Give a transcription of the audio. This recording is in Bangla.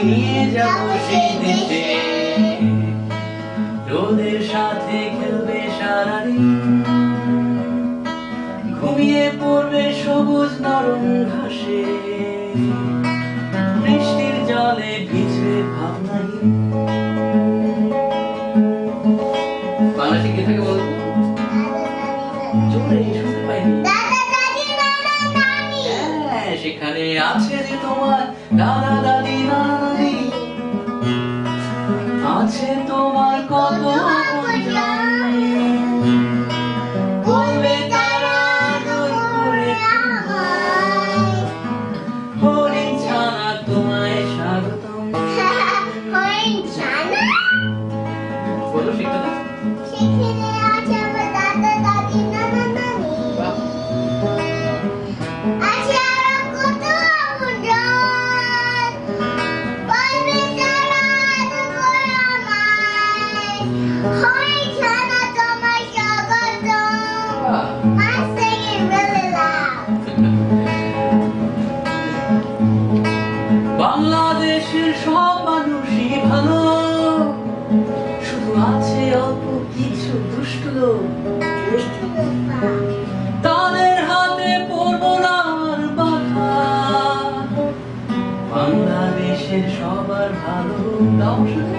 নিয়ে যাব সেই দেশে, রোদের সাথে খেলবে সারাদিন, ঘুমিয়ে পড়বে সবুজ নরম ঘাসে, বৃষ্টির জলে ভিজবে ভাবনাহীন। বাংলা শিখে থাকে বলতো জোরে শুনতে পাইনি। হ্যাঁ, সেখানে আছে যে তোমার দাদা দাদি নানা নানি, আছে তোমার কত আপনজন, বলবে তারা আদর করে তোমায়, হরিণ ছানা তোমায় স্বাগতম। বলো শিখতে দাও। বাংলাদেশের সব মানুষই ভালো, শুধু আছে অল্প কিছু দুষ্ট লোক, তাদের হাতে পড়বো না আর বাধা। বাংলাদেশের সবার ভালো দাও শুধু।